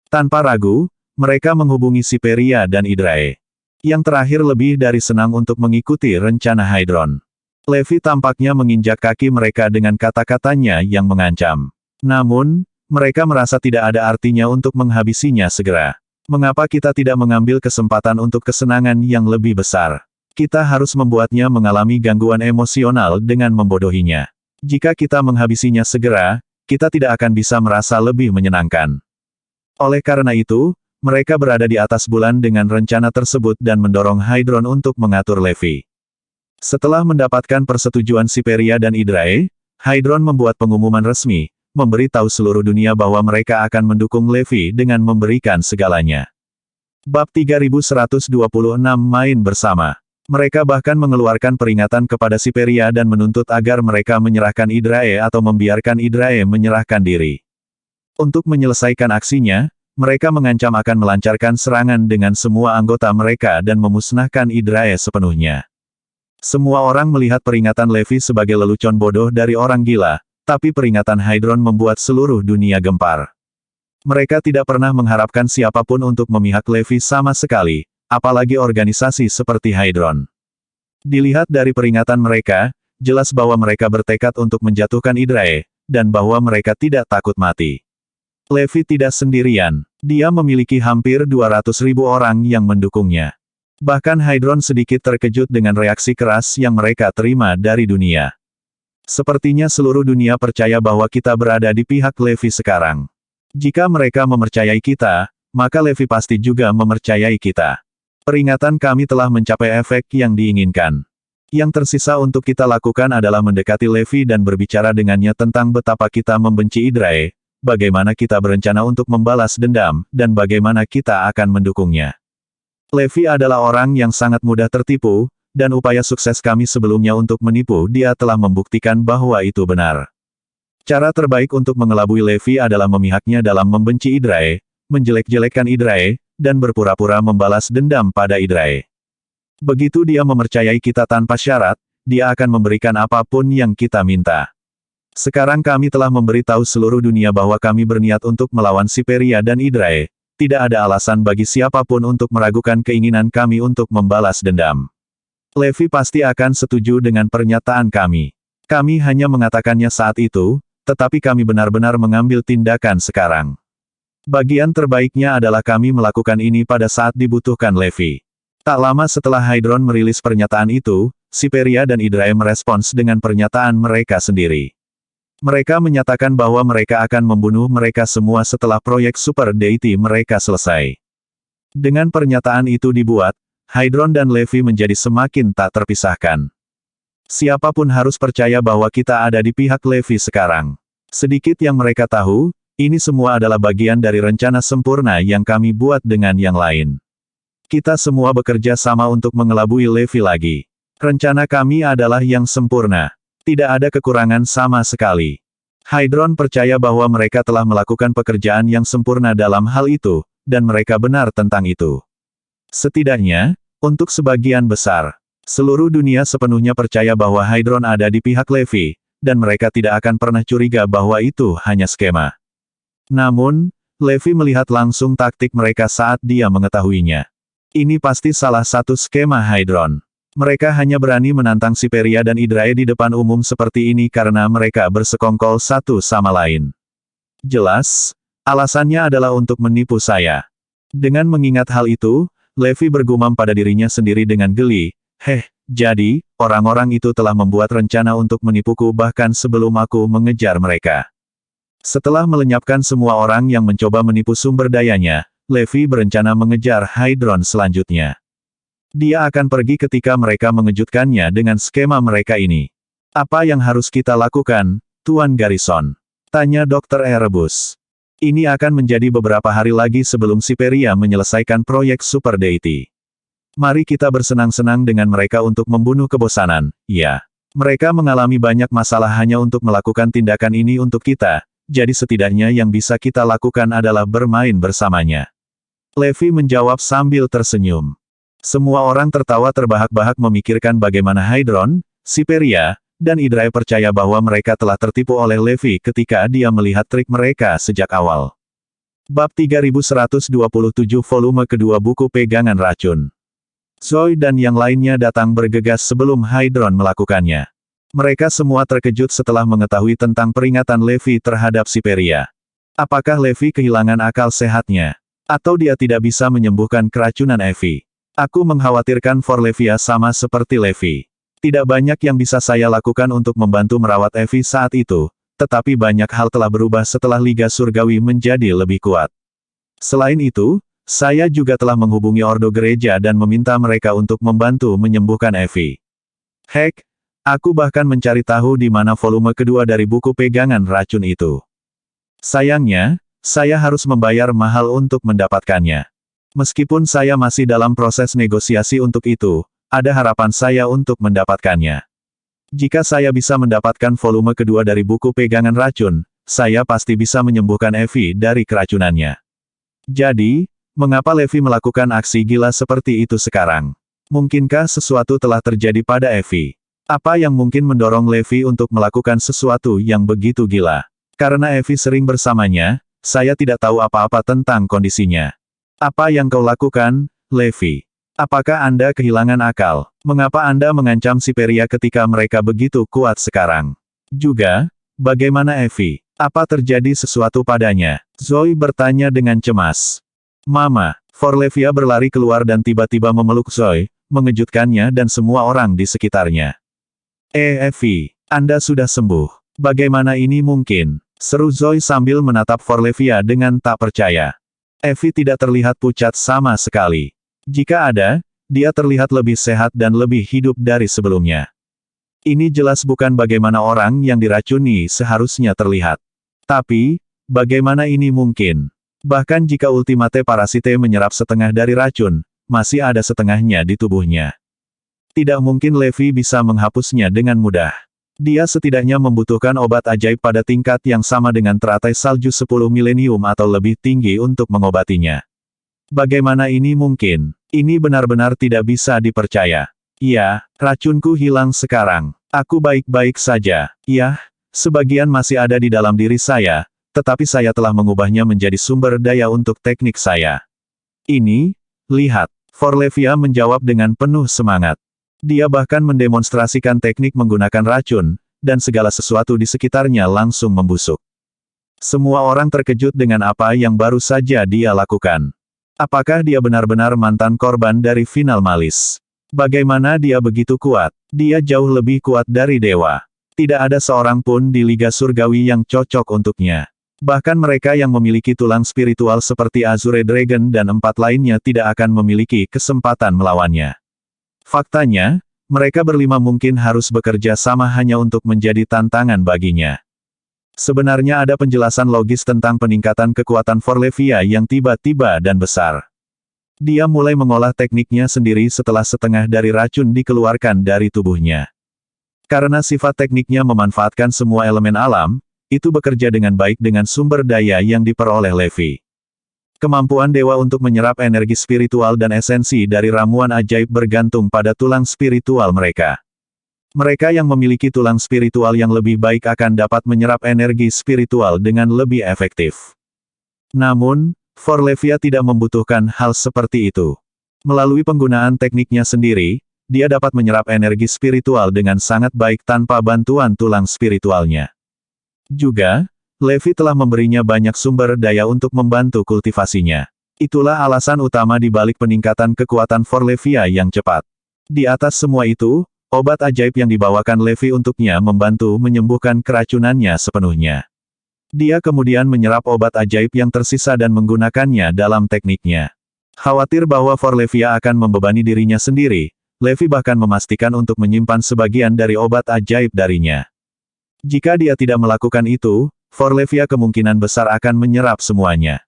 [SPEAKER 1] Tanpa ragu, mereka menghubungi Siperia dan Hydrae. Yang terakhir lebih dari senang untuk mengikuti rencana Hydron. Levi tampaknya menginjak kaki mereka dengan kata-katanya yang mengancam. Namun, mereka merasa tidak ada artinya untuk menghabisinya segera. Mengapa kita tidak mengambil kesempatan untuk kesenangan yang lebih besar? Kita harus membuatnya mengalami gangguan emosional dengan membodohinya. Jika kita menghabisinya segera, kita tidak akan bisa merasa lebih menyenangkan. Oleh karena itu, mereka berada di atas bulan dengan rencana tersebut dan mendorong Hydron untuk mengatur Levi. Setelah mendapatkan persetujuan Siperia dan Hydrae, Hydron membuat pengumuman resmi, memberitahu seluruh dunia bahwa mereka akan mendukung Levi dengan memberikan segalanya. Bab 3126 Main Bersama. Mereka bahkan mengeluarkan peringatan kepada Siperia dan menuntut agar mereka menyerahkan Hydrae atau membiarkan Hydrae menyerahkan diri. Untuk menyelesaikan aksinya, mereka mengancam akan melancarkan serangan dengan semua anggota mereka dan memusnahkan Hydrae sepenuhnya. Semua orang melihat peringatan Levi sebagai lelucon bodoh dari orang gila, tapi peringatan Hydron membuat seluruh dunia gempar. Mereka tidak pernah mengharapkan siapapun untuk memihak Levi sama sekali, apalagi organisasi seperti Hydron. Dilihat dari peringatan mereka, jelas bahwa mereka bertekad untuk menjatuhkan Hydrae, dan bahwa mereka tidak takut mati. Levi tidak sendirian. Dia memiliki hampir 200.000 orang yang mendukungnya. Bahkan Hydron sedikit terkejut dengan reaksi keras yang mereka terima dari dunia. Sepertinya seluruh dunia percaya bahwa kita berada di pihak Levi sekarang. Jika mereka mempercayai kita, maka Levi pasti juga mempercayai kita. Peringatan kami telah mencapai efek yang diinginkan. Yang tersisa untuk kita lakukan adalah mendekati Levi dan berbicara dengannya tentang betapa kita membenci Hydrae, bagaimana kita berencana untuk membalas dendam, dan bagaimana kita akan mendukungnya. Levi adalah orang yang sangat mudah tertipu, dan upaya sukses kami sebelumnya untuk menipu dia telah membuktikan bahwa itu benar. Cara terbaik untuk mengelabui Levi adalah memihaknya dalam membenci Hydrae, menjelek-jelekkan Hydrae, dan berpura-pura membalas dendam pada Hydrae. Begitu dia mempercayai kita tanpa syarat, dia akan memberikan apapun yang kita minta. Sekarang kami telah memberitahu seluruh dunia bahwa kami berniat untuk melawan Siperia dan Hydrae. Tidak ada alasan bagi siapapun untuk meragukan keinginan kami untuk membalas dendam. Levi pasti akan setuju dengan pernyataan kami. Kami hanya mengatakannya saat itu, tetapi kami benar-benar mengambil tindakan sekarang. Bagian terbaiknya adalah kami melakukan ini pada saat dibutuhkan Levi. Tak lama setelah Hydron merilis pernyataan itu, Siperia dan Hydrae merespons dengan pernyataan mereka sendiri. Mereka menyatakan bahwa mereka akan membunuh mereka semua setelah proyek Super Deity mereka selesai. Dengan pernyataan itu dibuat, Hydron dan Levi menjadi semakin tak terpisahkan. Siapapun harus percaya bahwa kita ada di pihak Levi sekarang. Sedikit yang mereka tahu, ini semua adalah bagian dari rencana sempurna yang kami buat dengan yang lain. Kita semua bekerja sama untuk mengelabui Levi lagi. Rencana kami adalah yang sempurna. Tidak ada kekurangan sama sekali. Hydron percaya bahwa mereka telah melakukan pekerjaan yang sempurna dalam hal itu, dan mereka benar tentang itu. Setidaknya, untuk sebagian besar, seluruh dunia sepenuhnya percaya bahwa Hydron ada di pihak Levi, dan mereka tidak akan pernah curiga bahwa itu hanya skema. Namun, Levi melihat langsung taktik mereka saat dia mengetahuinya. Ini pasti salah satu skema Hydron. Mereka hanya berani menantang Siperia dan Hydrae di depan umum seperti ini karena mereka bersekongkol satu sama lain. Jelas, alasannya adalah untuk menipu saya. Dengan mengingat hal itu, Levi bergumam pada dirinya sendiri dengan geli, jadi, orang-orang itu telah membuat rencana untuk menipuku bahkan sebelum aku mengejar mereka. Setelah melenyapkan semua orang yang mencoba menipu sumber dayanya, Levi berencana mengejar Hydron selanjutnya. Dia akan pergi ketika mereka mengejutkannya dengan skema mereka ini. Apa yang harus kita lakukan, Tuan Garrison? Tanya Dr. Erebus. Ini akan menjadi beberapa hari lagi sebelum Siperia menyelesaikan proyek Super Deity. Mari kita bersenang-senang dengan mereka untuk membunuh kebosanan, ya. Mereka mengalami banyak masalah hanya untuk melakukan tindakan ini untuk kita, jadi setidaknya yang bisa kita lakukan adalah bermain bersamanya. Levi menjawab sambil tersenyum. Semua orang tertawa terbahak-bahak memikirkan bagaimana Hydron, Siperia, dan Idrai percaya bahwa mereka telah tertipu oleh Levi ketika dia melihat trik mereka sejak awal. Bab 3127 volume kedua buku pegangan racun. Zoe dan yang lainnya datang bergegas sebelum Hydron melakukannya. Mereka semua terkejut setelah mengetahui tentang peringatan Levi terhadap Siperia. Apakah Levi kehilangan akal sehatnya? Atau dia tidak bisa menyembuhkan keracunan Evie? Aku mengkhawatirkan Forlevia sama seperti Levi. Tidak banyak yang bisa saya lakukan untuk membantu merawat Evie saat itu, tetapi banyak hal telah berubah setelah Liga Surgawi menjadi lebih kuat. Selain itu, saya juga telah menghubungi Ordo Gereja dan meminta mereka untuk membantu menyembuhkan Evie. Heck, aku bahkan mencari tahu di mana volume kedua dari buku pegangan racun itu. Sayangnya, saya harus membayar mahal untuk mendapatkannya. Meskipun saya masih dalam proses negosiasi untuk itu, ada harapan saya untuk mendapatkannya. Jika saya bisa mendapatkan volume kedua dari buku pegangan racun, saya pasti bisa menyembuhkan Evie dari keracunannya. Jadi, mengapa Levi melakukan aksi gila seperti itu sekarang? Mungkinkah sesuatu telah terjadi pada Evie? Apa yang mungkin mendorong Levi untuk melakukan sesuatu yang begitu gila? Karena Evie sering bersamanya, saya tidak tahu apa-apa tentang kondisinya. Apa yang kau lakukan, Levi? Apakah Anda kehilangan akal? Mengapa Anda mengancam Siperia ketika mereka begitu kuat sekarang? Juga, bagaimana Evie? Apa terjadi sesuatu padanya? Zoe bertanya dengan cemas. Mama, Forlevia berlari keluar dan tiba-tiba memeluk Zoe, mengejutkannya dan semua orang di sekitarnya. Evie, Anda sudah sembuh. Bagaimana ini mungkin? Seru Zoe sambil menatap Forlevia dengan tak percaya. Evie tidak terlihat pucat sama sekali. Jika ada, dia terlihat lebih sehat dan lebih hidup dari sebelumnya. Ini jelas bukan bagaimana orang yang diracuni seharusnya terlihat. Tapi, bagaimana ini mungkin? Bahkan jika ultimate parasite menyerap setengah dari racun, masih ada setengahnya di tubuhnya. Tidak mungkin Levi bisa menghapusnya dengan mudah. Dia setidaknya membutuhkan obat ajaib pada tingkat yang sama dengan teratai salju 10 milenium atau lebih tinggi untuk mengobatinya. Bagaimana ini mungkin? Ini benar-benar tidak bisa dipercaya. Iya, racunku hilang sekarang. Aku baik-baik saja. Iya, sebagian masih ada di dalam diri saya, tetapi saya telah mengubahnya menjadi sumber daya untuk teknik saya. Ini, lihat, Forlevia menjawab dengan penuh semangat. Dia bahkan mendemonstrasikan teknik menggunakan racun, dan segala sesuatu di sekitarnya langsung membusuk. Semua orang terkejut dengan apa yang baru saja dia lakukan. Apakah dia benar-benar mantan korban dari final malis? Bagaimana dia begitu kuat? Dia jauh lebih kuat dari dewa. Tidak ada seorang pun di Liga Surgawi yang cocok untuknya. Bahkan mereka yang memiliki tulang spiritual seperti Azure Dragon dan 4 lainnya tidak akan memiliki kesempatan melawannya. Faktanya, mereka berlima mungkin harus bekerja sama hanya untuk menjadi tantangan baginya. Sebenarnya ada penjelasan logis tentang peningkatan kekuatan Forlevia yang tiba-tiba dan besar. Dia mulai mengolah tekniknya sendiri setelah setengah dari racun dikeluarkan dari tubuhnya. Karena sifat tekniknya memanfaatkan semua elemen alam, itu bekerja dengan baik dengan sumber daya yang diperoleh Levi. Kemampuan dewa untuk menyerap energi spiritual dan esensi dari ramuan ajaib bergantung pada tulang spiritual mereka. Mereka yang memiliki tulang spiritual yang lebih baik akan dapat menyerap energi spiritual dengan lebih efektif. Namun, Forlevia tidak membutuhkan hal seperti itu. Melalui penggunaan tekniknya sendiri, dia dapat menyerap energi spiritual dengan sangat baik tanpa bantuan tulang spiritualnya. Juga, Levi telah memberinya banyak sumber daya untuk membantu kultivasinya. Itulah alasan utama di balik peningkatan kekuatan Forlevia yang cepat. Di atas semua itu, obat ajaib yang dibawakan Levi untuknya membantu menyembuhkan keracunannya sepenuhnya. Dia kemudian menyerap obat ajaib yang tersisa dan menggunakannya dalam tekniknya. Khawatir bahwa Forlevia akan membebani dirinya sendiri, Levi bahkan memastikan untuk menyimpan sebagian dari obat ajaib darinya. Jika dia tidak melakukan itu, Forlevia kemungkinan besar akan menyerap semuanya.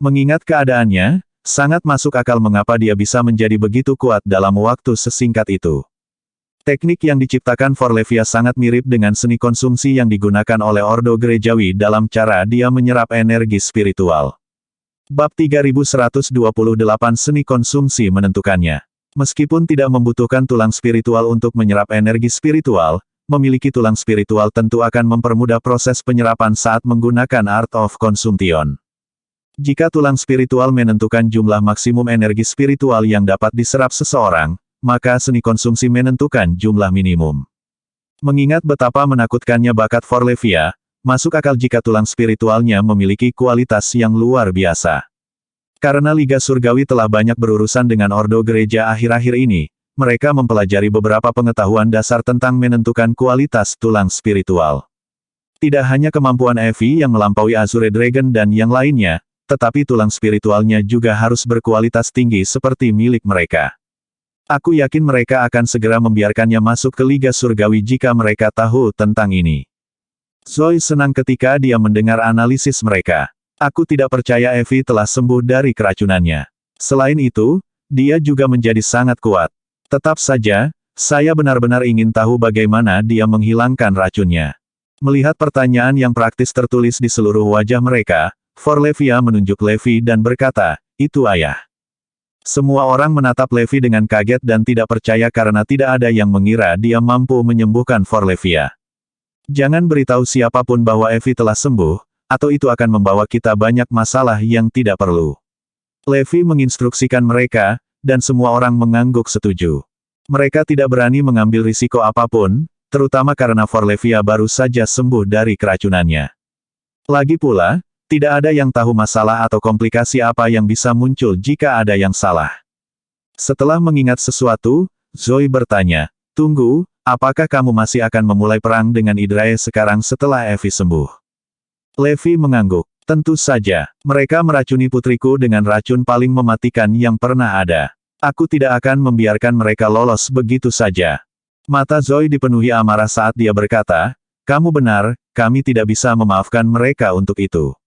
[SPEAKER 1] Mengingat keadaannya, sangat masuk akal mengapa dia bisa menjadi begitu kuat dalam waktu sesingkat itu. Teknik yang diciptakan Forlevia sangat mirip dengan seni konsumsi yang digunakan oleh Ordo Gerejawi dalam cara dia menyerap energi spiritual. Bab 3128 Seni Konsumsi menentukannya. Meskipun tidak membutuhkan tulang spiritual untuk menyerap energi spiritual, memiliki tulang spiritual tentu akan mempermudah proses penyerapan saat menggunakan Art of Consumption. Jika tulang spiritual menentukan jumlah maksimum energi spiritual yang dapat diserap seseorang, maka seni konsumsi menentukan jumlah minimum. Mengingat betapa menakutkannya bakat Forlevia, masuk akal jika tulang spiritualnya memiliki kualitas yang luar biasa. Karena Liga Surgawi telah banyak berurusan dengan Ordo Gereja akhir-akhir ini, mereka mempelajari beberapa pengetahuan dasar tentang menentukan kualitas tulang spiritual. Tidak hanya kemampuan Evie yang melampaui Azure Dragon dan yang lainnya, tetapi tulang spiritualnya juga harus berkualitas tinggi seperti milik mereka. Aku yakin mereka akan segera membiarkannya masuk ke Liga Surgawi jika mereka tahu tentang ini. Zoe senang ketika dia mendengar analisis mereka. Aku tidak percaya Evie telah sembuh dari keracunannya. Selain itu, dia juga menjadi sangat kuat. Tetap saja, saya benar-benar ingin tahu bagaimana dia menghilangkan racunnya. Melihat pertanyaan yang praktis tertulis di seluruh wajah mereka, Forlevia menunjuk Levi dan berkata, "Itu ayah." Semua orang menatap Levi dengan kaget dan tidak percaya karena tidak ada yang mengira dia mampu menyembuhkan Forlevia. Jangan beritahu siapapun bahwa Evie telah sembuh, atau itu akan membawa kita banyak masalah yang tidak perlu. Levi menginstruksikan mereka, dan semua orang mengangguk setuju. Mereka tidak berani mengambil risiko apapun, terutama karena Forlevia baru saja sembuh dari keracunannya. Lagi pula, tidak ada yang tahu masalah atau komplikasi apa yang bisa muncul jika ada yang salah. Setelah mengingat sesuatu, Zoe bertanya, "Tunggu, apakah kamu masih akan memulai perang dengan Idrae sekarang setelah Evie sembuh?" Levi mengangguk. "Tentu saja, mereka meracuni putriku dengan racun paling mematikan yang pernah ada. Aku tidak akan membiarkan mereka lolos begitu saja." Mata Zoe dipenuhi amarah saat dia berkata, "Kamu benar, kami tidak bisa memaafkan mereka untuk itu.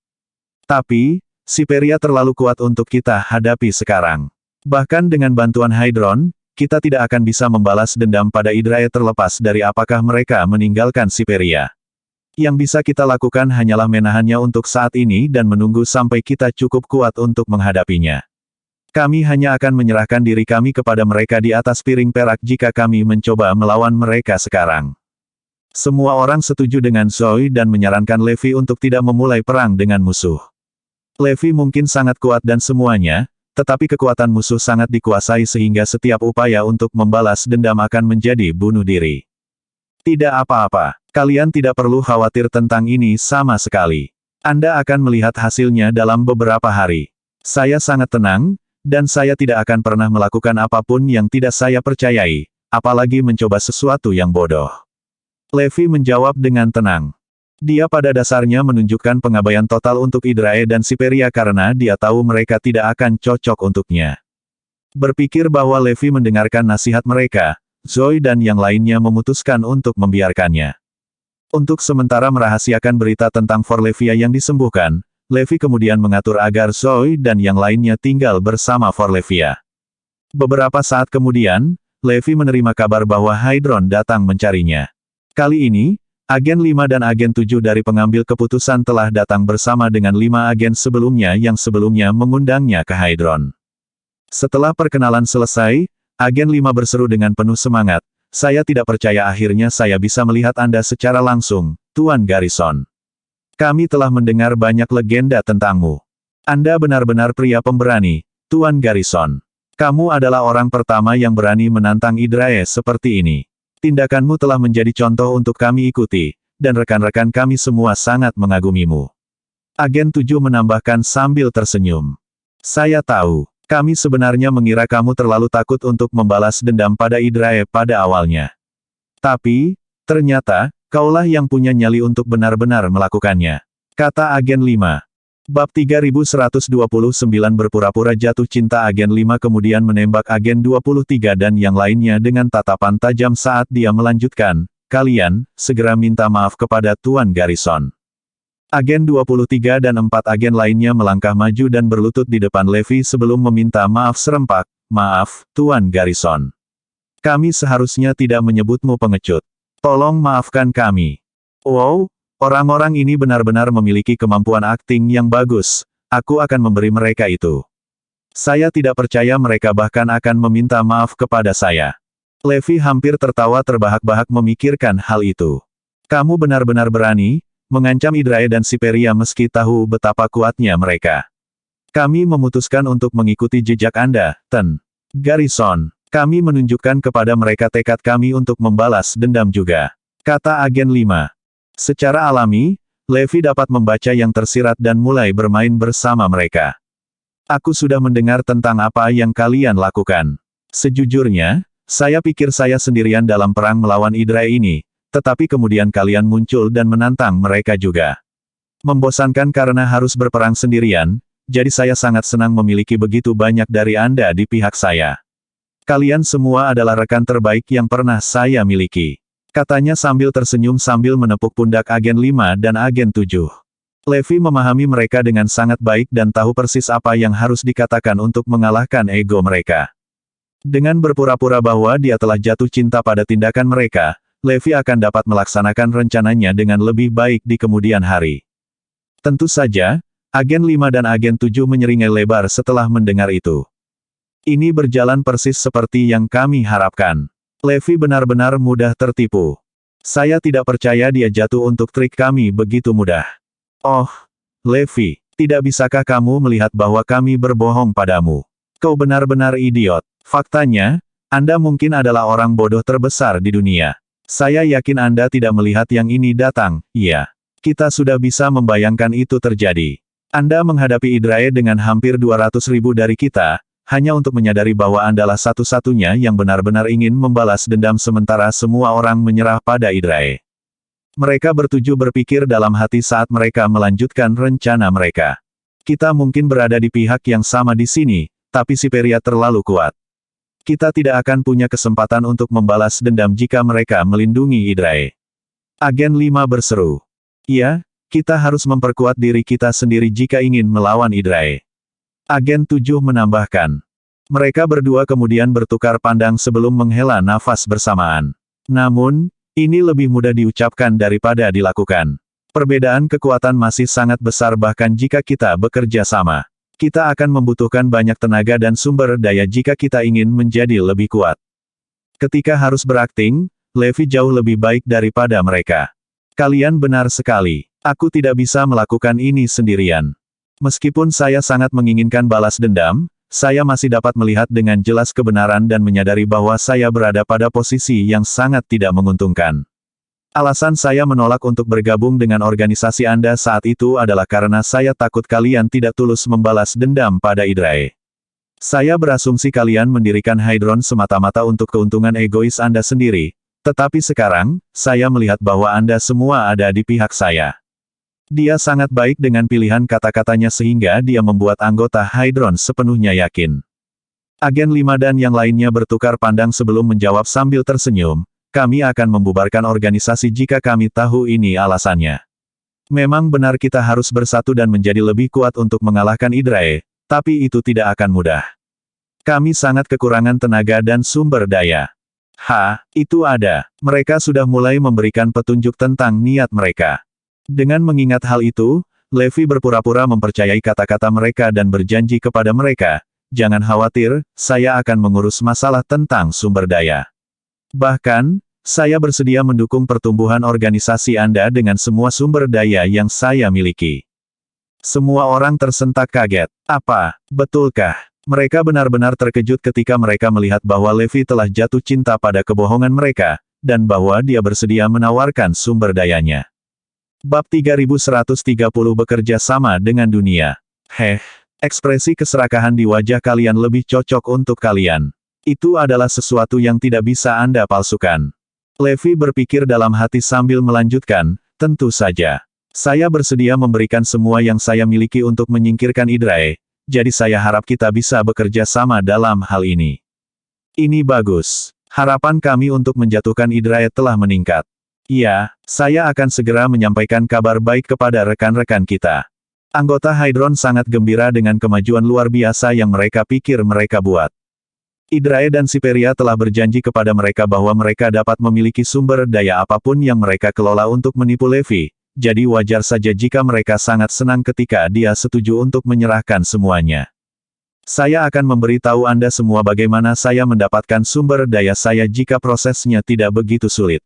[SPEAKER 1] Tapi, Siperia terlalu kuat untuk kita hadapi sekarang. Bahkan dengan bantuan Hydron, kita tidak akan bisa membalas dendam pada Idrae terlepas dari apakah mereka meninggalkan Siperia. Yang bisa kita lakukan hanyalah menahannya untuk saat ini dan menunggu sampai kita cukup kuat untuk menghadapinya. Kami hanya akan menyerahkan diri kami kepada mereka di atas piring perak jika kami mencoba melawan mereka sekarang." Semua orang setuju dengan Zoe dan menyarankan Levi untuk tidak memulai perang dengan musuh. Levi mungkin sangat kuat dan semuanya, tetapi kekuatan musuh sangat dikuasai sehingga setiap upaya untuk membalas dendam akan menjadi bunuh diri. Tidak apa-apa, kalian tidak perlu khawatir tentang ini sama sekali. Anda akan melihat hasilnya dalam beberapa hari. Saya sangat tenang, dan saya tidak akan pernah melakukan apapun yang tidak saya percayai, apalagi mencoba sesuatu yang bodoh. Levi menjawab dengan tenang. Dia pada dasarnya menunjukkan pengabaian total untuk Idrae dan Siperia karena dia tahu mereka tidak akan cocok untuknya. Berpikir bahwa Levi mendengarkan nasihat mereka, Zoe dan yang lainnya memutuskan untuk membiarkannya. Untuk sementara merahasiakan berita tentang Forlevia yang disembuhkan, Levi kemudian mengatur agar Zoe dan yang lainnya tinggal bersama Forlevia. Beberapa saat kemudian, Levi menerima kabar bahwa Hydron datang mencarinya. Kali ini, Agen 5 dan Agen 7 dari pengambil keputusan telah datang bersama dengan 5 agen sebelumnya yang sebelumnya mengundangnya ke Hydron. Setelah perkenalan selesai, Agen 5 berseru dengan penuh semangat, "Saya tidak percaya akhirnya saya bisa melihat Anda secara langsung, Tuan Garrison. Kami telah mendengar banyak legenda tentangmu. Anda benar-benar pria pemberani, Tuan Garrison. Kamu adalah orang pertama yang berani menantang Idrae seperti ini. Tindakanmu telah menjadi contoh untuk kami ikuti, dan rekan-rekan kami semua sangat mengagumimu." Agen 7 menambahkan sambil tersenyum. "Saya tahu, kami sebenarnya mengira kamu terlalu takut untuk membalas dendam pada Idrae pada awalnya. Tapi, ternyata, kaulah yang punya nyali untuk benar-benar melakukannya," kata Agen 5. Bab 3129 berpura-pura jatuh cinta. Agen 5 kemudian menembak Agen 23 dan yang lainnya dengan tatapan tajam saat dia melanjutkan, "Kalian, segera minta maaf kepada Tuan Garrison." Agen 23 dan 4 agen lainnya melangkah maju dan berlutut di depan Levi sebelum meminta maaf serempak. Maaf, Tuan Garrison. Kami seharusnya tidak menyebutmu pengecut. Tolong maafkan kami. Wow, orang-orang ini benar-benar memiliki kemampuan akting yang bagus. Aku akan memberi mereka itu. Saya tidak percaya mereka bahkan akan meminta maaf kepada saya. Levi hampir tertawa terbahak-bahak memikirkan hal itu. Kamu benar-benar berani mengancam Hydrae dan Siperia meski tahu betapa kuatnya mereka. Kami memutuskan untuk mengikuti jejak Anda, Ten Garrison. Kami menunjukkan kepada mereka tekad kami untuk membalas dendam juga. Kata Agen 5. Secara alami, Levi dapat membaca yang tersirat dan mulai bermain bersama mereka. Aku sudah mendengar tentang apa yang kalian lakukan. Sejujurnya, saya pikir saya sendirian dalam perang melawan Hydrae ini. Tetapi kemudian kalian muncul dan menantang mereka juga. Membosankan karena harus berperang sendirian, jadi saya sangat senang memiliki begitu banyak dari Anda di pihak saya. Kalian semua adalah rekan terbaik yang pernah saya miliki. Katanya sambil tersenyum sambil menepuk pundak Agen 5 dan Agen 7. Levi memahami mereka dengan sangat baik dan tahu persis apa yang harus dikatakan untuk mengalahkan ego mereka. Dengan berpura-pura bahwa dia telah jatuh cinta pada tindakan mereka, Levi akan dapat melaksanakan rencananya dengan lebih baik di kemudian hari. Tentu saja, Agen 5 dan Agen 7 menyeringai lebar setelah mendengar itu. Ini berjalan persis seperti yang kami harapkan. Levi benar-benar mudah tertipu. Saya tidak percaya dia jatuh untuk trik kami begitu mudah. Oh, Levi, tidak bisakah kamu melihat bahwa kami berbohong padamu? Kau benar-benar idiot. Faktanya, Anda mungkin adalah orang bodoh terbesar di dunia. Saya yakin Anda tidak melihat yang ini datang, iya. Kita sudah bisa membayangkan itu terjadi. Anda menghadapi Hydrae dengan hampir 200.000 dari kita, hanya untuk menyadari bahwa Andalah satu-satunya yang benar-benar ingin membalas dendam sementara semua orang menyerah pada Hydrae. Mereka bertuju berpikir dalam hati saat mereka melanjutkan rencana mereka. Kita mungkin berada di pihak yang sama di sini, tapi Siperia terlalu kuat. Kita tidak akan punya kesempatan untuk membalas dendam jika mereka melindungi Hydrae. Agen 5 berseru. Iya, kita harus memperkuat diri kita sendiri jika ingin melawan Hydrae. Agen 7 menambahkan. Mereka berdua kemudian bertukar pandang sebelum menghela nafas bersamaan. Namun, ini lebih mudah diucapkan daripada dilakukan. Perbedaan kekuatan masih sangat besar bahkan jika kita bekerja sama. Kita akan membutuhkan banyak tenaga dan sumber daya jika kita ingin menjadi lebih kuat. Ketika harus berakting, Levi jauh lebih baik daripada mereka. Kalian benar sekali. Aku tidak bisa melakukan ini sendirian. Meskipun saya sangat menginginkan balas dendam, saya masih dapat melihat dengan jelas kebenaran dan menyadari bahwa saya berada pada posisi yang sangat tidak menguntungkan. Alasan saya menolak untuk bergabung dengan organisasi Anda saat itu adalah karena saya takut kalian tidak tulus membalas dendam pada Hydrae. Saya berasumsi kalian mendirikan Hydron semata-mata untuk keuntungan egois Anda sendiri, tetapi sekarang, saya melihat bahwa Anda semua ada di pihak saya. Dia sangat baik dengan pilihan kata-katanya sehingga dia membuat anggota Hydron sepenuhnya yakin. Agen 5 dan yang lainnya bertukar pandang sebelum menjawab sambil tersenyum. Kami akan membubarkan organisasi jika kami tahu ini alasannya. Memang benar kita harus bersatu dan menjadi lebih kuat untuk mengalahkan Hydrae, tapi itu tidak akan mudah. Kami sangat kekurangan tenaga dan sumber daya. Itu ada. Mereka sudah mulai memberikan petunjuk tentang niat mereka. Dengan mengingat hal itu, Levi berpura-pura mempercayai kata-kata mereka dan berjanji kepada mereka, jangan khawatir, saya akan mengurus masalah tentang sumber daya. Bahkan, saya bersedia mendukung pertumbuhan organisasi Anda dengan semua sumber daya yang saya miliki. Semua orang tersentak kaget. Apa, betulkah? Mereka benar-benar terkejut ketika mereka melihat bahwa Levi telah jatuh cinta pada kebohongan mereka, dan bahwa dia bersedia menawarkan sumber dayanya. Bab 3130 bekerja sama dengan dunia. Ekspresi keserakahan di wajah kalian lebih cocok untuk kalian. Itu adalah sesuatu yang tidak bisa Anda palsukan. Levi berpikir dalam hati sambil melanjutkan, tentu saja. Saya bersedia memberikan semua yang saya miliki untuk menyingkirkan Hydrae, jadi saya harap kita bisa bekerja sama dalam hal ini. Ini bagus. Harapan kami untuk menjatuhkan Hydrae telah meningkat. Iya, saya akan segera menyampaikan kabar baik kepada rekan-rekan kita. Anggota Hydron sangat gembira dengan kemajuan luar biasa yang mereka pikir mereka buat. Hydrae dan Siperia telah berjanji kepada mereka bahwa mereka dapat memiliki sumber daya apapun yang mereka kelola untuk menipu Levi, jadi wajar saja jika mereka sangat senang ketika dia setuju untuk menyerahkan semuanya. Saya akan memberitahu Anda semua bagaimana saya mendapatkan sumber daya saya jika prosesnya tidak begitu sulit.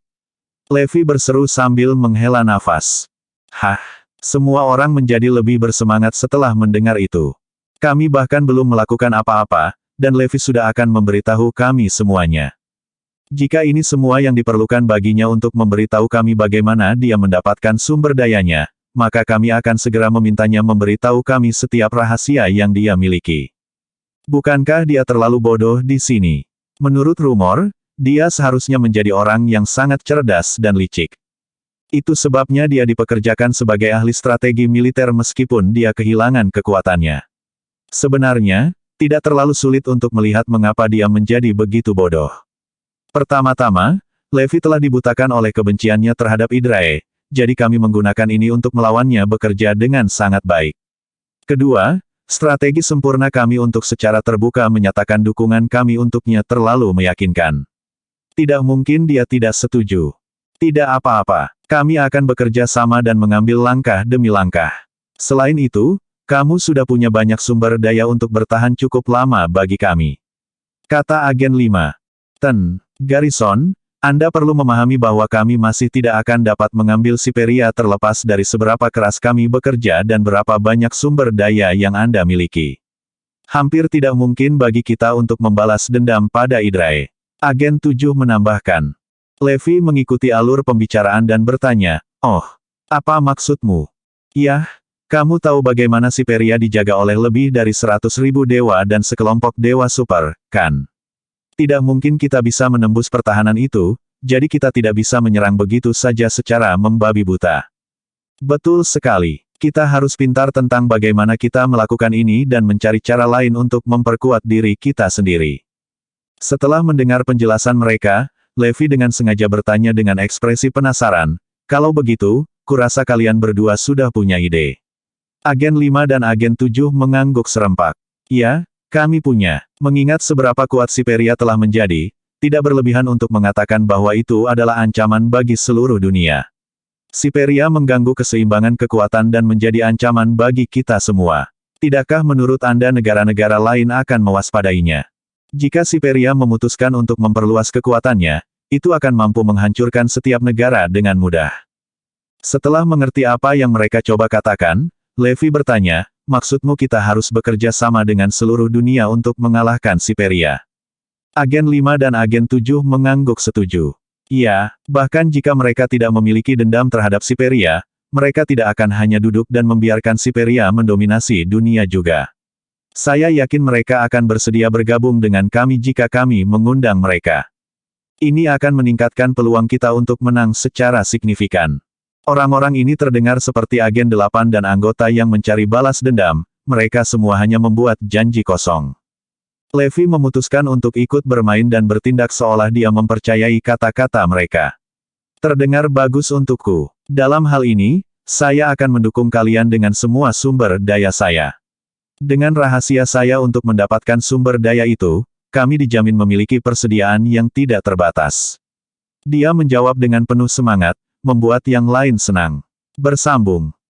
[SPEAKER 1] Levi berseru sambil menghela nafas. Hah, semua orang menjadi lebih bersemangat setelah mendengar itu. Kami bahkan belum melakukan apa-apa, dan Levi sudah akan memberitahu kami semuanya. Jika ini semua yang diperlukan baginya untuk memberitahu kami bagaimana dia mendapatkan sumber dayanya, maka kami akan segera memintanya memberitahu kami setiap rahasia yang dia miliki. Bukankah dia terlalu bodoh di sini? Menurut rumor, dia seharusnya menjadi orang yang sangat cerdas dan licik. Itu sebabnya dia dipekerjakan sebagai ahli strategi militer meskipun dia kehilangan kekuatannya. Sebenarnya, tidak terlalu sulit untuk melihat mengapa dia menjadi begitu bodoh. Pertama-tama, Levi telah dibutakan oleh kebenciannya terhadap Hydrae, jadi kami menggunakan ini untuk melawannya bekerja dengan sangat baik. Kedua, strategi sempurna kami untuk secara terbuka menyatakan dukungan kami untuknya terlalu meyakinkan. Tidak mungkin dia tidak setuju. Tidak apa-apa, kami akan bekerja sama dan mengambil langkah demi langkah. Selain itu, kamu sudah punya banyak sumber daya untuk bertahan cukup lama bagi kami. Kata Agen 5. Garrison, Anda perlu memahami bahwa kami masih tidak akan dapat mengambil Siperia terlepas dari seberapa keras kami bekerja dan berapa banyak sumber daya yang Anda miliki. Hampir tidak mungkin bagi kita untuk membalas dendam pada Hydrae. Agen 7 menambahkan. Levi mengikuti alur pembicaraan dan bertanya, "Oh, apa maksudmu?" "Yah, kamu tahu bagaimana Siperia dijaga oleh lebih dari 100.000 dewa dan sekelompok dewa super, kan? Tidak mungkin kita bisa menembus pertahanan itu, jadi kita tidak bisa menyerang begitu saja secara membabi buta." "Betul sekali. Kita harus pintar tentang bagaimana kita melakukan ini dan mencari cara lain untuk memperkuat diri kita sendiri." Setelah mendengar penjelasan mereka, Levi dengan sengaja bertanya dengan ekspresi penasaran, "Kalau begitu, kurasa kalian berdua sudah punya ide." Agen 5 dan Agen 7 mengangguk serempak. "Ya, kami punya. Mengingat seberapa kuat Siperia telah menjadi, tidak berlebihan untuk mengatakan bahwa itu adalah ancaman bagi seluruh dunia. Siperia mengganggu keseimbangan kekuatan dan menjadi ancaman bagi kita semua. Tidakkah menurut Anda negara-negara lain akan mewaspadainya? Jika Siperia memutuskan untuk memperluas kekuatannya, itu akan mampu menghancurkan setiap negara dengan mudah." Setelah mengerti apa yang mereka coba katakan, Levi bertanya, "Maksudmu kita harus bekerja sama dengan seluruh dunia untuk mengalahkan Siperia?" Agen 5 dan Agen 7 mengangguk setuju. "Iya, bahkan jika mereka tidak memiliki dendam terhadap Siperia, mereka tidak akan hanya duduk dan membiarkan Siperia mendominasi dunia juga. Saya yakin mereka akan bersedia bergabung dengan kami jika kami mengundang mereka. Ini akan meningkatkan peluang kita untuk menang secara signifikan." Orang-orang ini terdengar seperti Agen 8 dan anggota yang mencari balas dendam, mereka semua hanya membuat janji kosong. Levi memutuskan untuk ikut bermain dan bertindak seolah dia mempercayai kata-kata mereka. "Terdengar bagus untukku. Dalam hal ini, saya akan mendukung kalian dengan semua sumber daya saya. Dengan rahasia saya untuk mendapatkan sumber daya itu, kami dijamin memiliki persediaan yang tidak terbatas." Dia menjawab dengan penuh semangat, membuat yang lain senang. Bersambung.